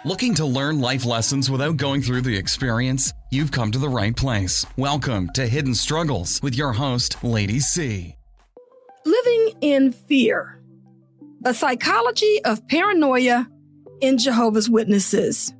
Looking to learn life lessons without going through the experience? You've come to the right place. Welcome to Hidden Struggles with your host, Lady C. Living in fear. The psychology of paranoia in Jehovah's Witnesses.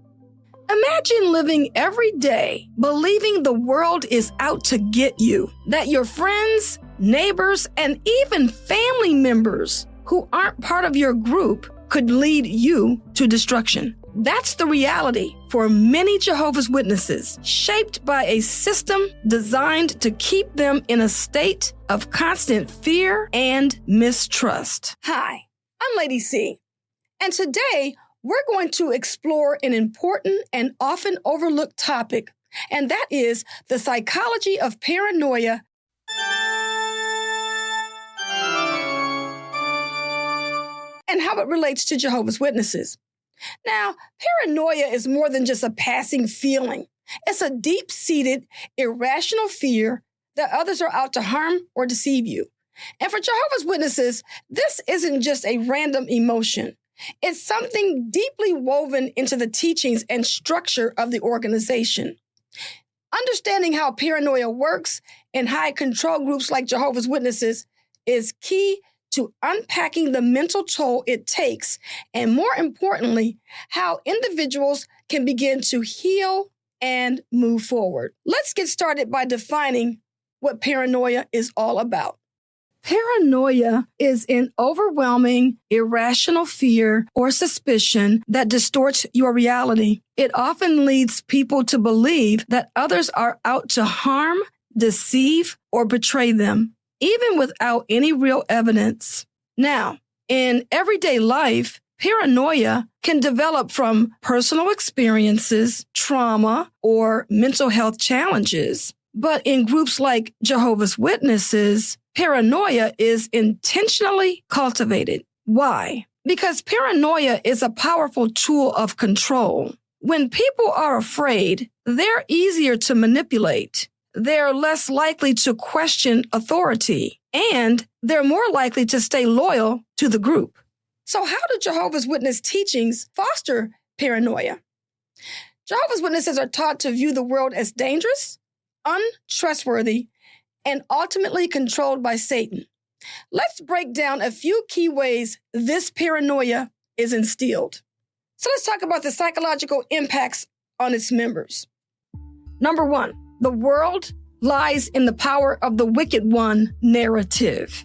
Imagine living every day believing the world is out to get you, that your friends, neighbors, and even family members who aren't part of your group could lead you to destruction. That's the reality for many Jehovah's Witnesses, shaped by a system designed to keep them in a state of constant fear and mistrust. Hi, I'm Lady C, and today we're going to explore an important and often overlooked topic, and that is the psychology of paranoia and how it relates to Jehovah's Witnesses. Now, paranoia is more than just a passing feeling. It's a deep-seated, irrational fear that others are out to harm or deceive you. And for Jehovah's Witnesses, this isn't just a random emotion. It's something deeply woven into the teachings and structure of the organization. Understanding how paranoia works in high-control groups like Jehovah's Witnesses is key to unpacking the mental toll it takes, and more importantly, how individuals can begin to heal and move forward. Let's get started by defining what paranoia is all about. Paranoia is an overwhelming, irrational fear or suspicion that distorts your reality. It often leads people to believe that others are out to harm, deceive, or betray them, even without any real evidence. Now, in everyday life, paranoia can develop from personal experiences, trauma, or mental health challenges. But in groups like Jehovah's Witnesses, paranoia is intentionally cultivated. Why? Because paranoia is a powerful tool of control. When people are afraid, they're easier to manipulate. They're less likely to question authority, and they're more likely to stay loyal to the group. So how do Jehovah's Witness teachings foster paranoia? Jehovah's Witnesses are taught to view the world as dangerous, untrustworthy, and ultimately controlled by Satan. Let's break down a few key ways this paranoia is instilled. So let's talk about the psychological impacts on its members. Number one, the world lies in the power of the wicked one narrative.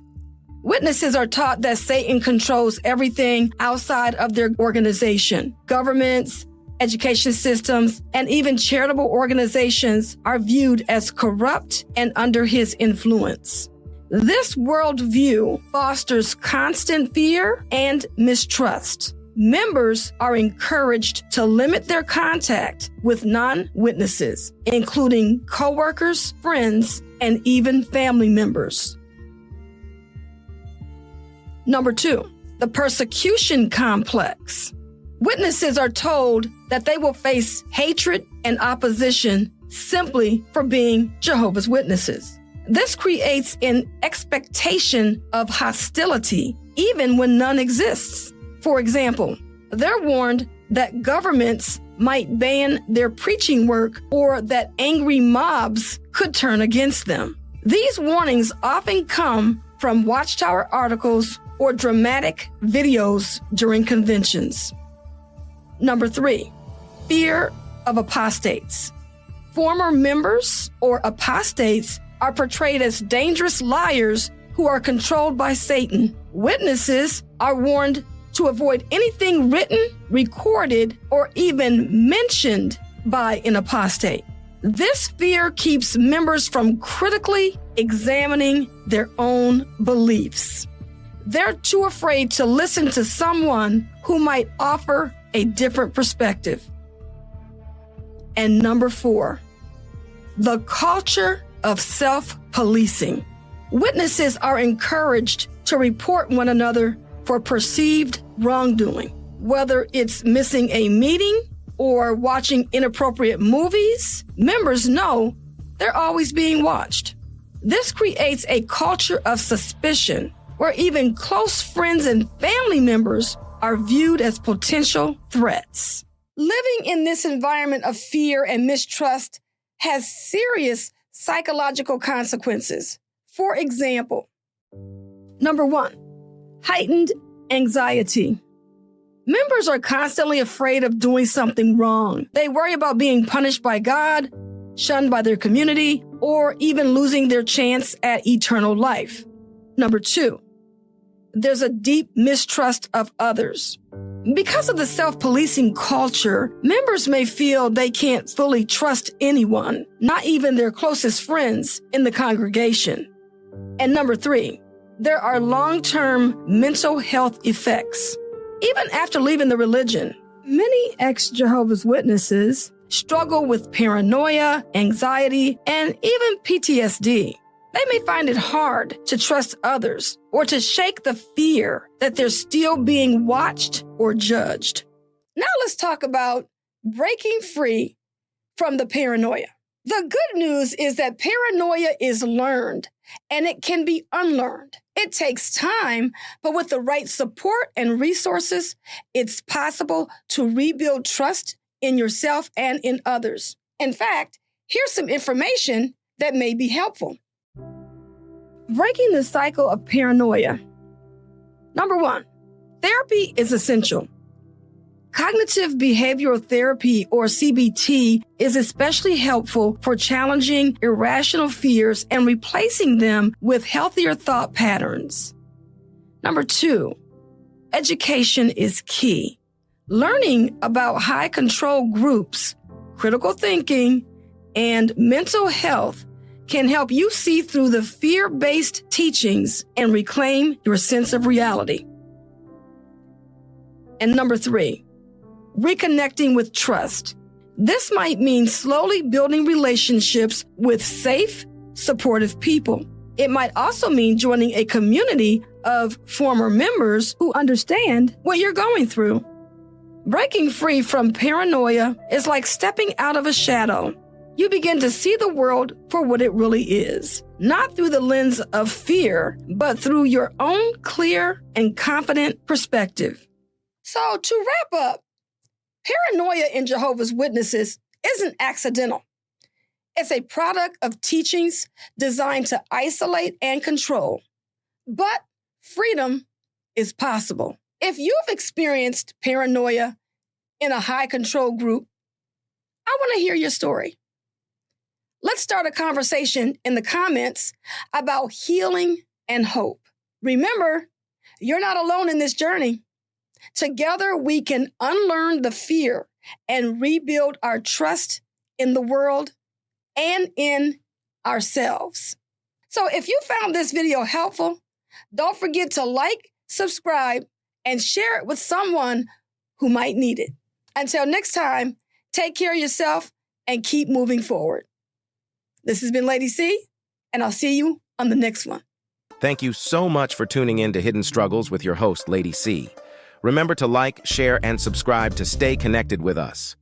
Witnesses are taught that Satan controls everything outside of their organization. Governments, education systems, and even charitable organizations are viewed as corrupt and under his influence. This worldview fosters constant fear and mistrust. Members are encouraged to limit their contact with non-witnesses, including coworkers, friends, and even family members. Number two, the persecution complex. Witnesses are told that they will face hatred and opposition simply for being Jehovah's Witnesses. This creates an expectation of hostility, even when none exists. For example, they're warned that governments might ban their preaching work or that angry mobs could turn against them. These warnings often come from Watchtower articles or dramatic videos during conventions. Number three, fear of apostates. Former members or apostates are portrayed as dangerous liars who are controlled by Satan. Witnesses are warned to avoid anything written, recorded, or even mentioned by an apostate. This fear keeps members from critically examining their own beliefs. They're too afraid to listen to someone who might offer a different perspective. And number four, the culture of self-policing. Witnesses are encouraged to report one another for perceived wrongdoing, whether it's missing a meeting or watching inappropriate movies. Members know they're always being watched. This creates a culture of suspicion where even close friends and family members are viewed as potential threats. Living in this environment of fear and mistrust has serious psychological consequences. For example, number 1, heightened anxiety. Members are constantly afraid of doing something wrong. They worry about being punished by God, shunned by their community, or even losing their chance at eternal life. Number 2, there's a deep mistrust of others. Because of the self-policing culture, members may feel they can't fully trust anyone, not even their closest friends in the congregation. And number 3, there are long-term mental health effects. Even after leaving the religion, many ex-Jehovah's Witnesses struggle with paranoia, anxiety, and even PTSD. They may find it hard to trust others or to shake the fear that they're still being watched or judged. Now let's talk about breaking free from the paranoia. The good news is that paranoia is learned and it can be unlearned. It takes time, but with the right support and resources, it's possible to rebuild trust in yourself and in others. In fact, here's some information that may be helpful. Breaking the cycle of paranoia. Number 1, therapy is essential. Cognitive behavioral therapy, or CBT, is especially helpful for challenging irrational fears and replacing them with healthier thought patterns. Number 2, education is key. Learning about high control groups, critical thinking, and mental health can help you see through the fear-based teachings and reclaim your sense of reality. And number 3, reconnecting with trust. This might mean slowly building relationships with safe, supportive people. It might also mean joining a community of former members who understand what you're going through. Breaking free from paranoia is like stepping out of a shadow. You begin to see the world for what it really is, not through the lens of fear, but through your own clear and confident perspective. So to wrap up, paranoia in Jehovah's Witnesses isn't accidental. It's a product of teachings designed to isolate and control. But freedom is possible. If you've experienced paranoia in a high control group, I want to hear your story. Let's start a conversation in the comments about healing and hope. Remember, you're not alone in this journey. Together, we can unlearn the fear and rebuild our trust in the world and in ourselves. So if you found this video helpful, don't forget to like, subscribe, and share it with someone who might need it. Until next time, take care of yourself and keep moving forward. This has been Lady C, and I'll see you on the next one. Thank you so much for tuning in to Hidden Struggles with your host, Lady C. Remember to like, share, and subscribe to stay connected with us.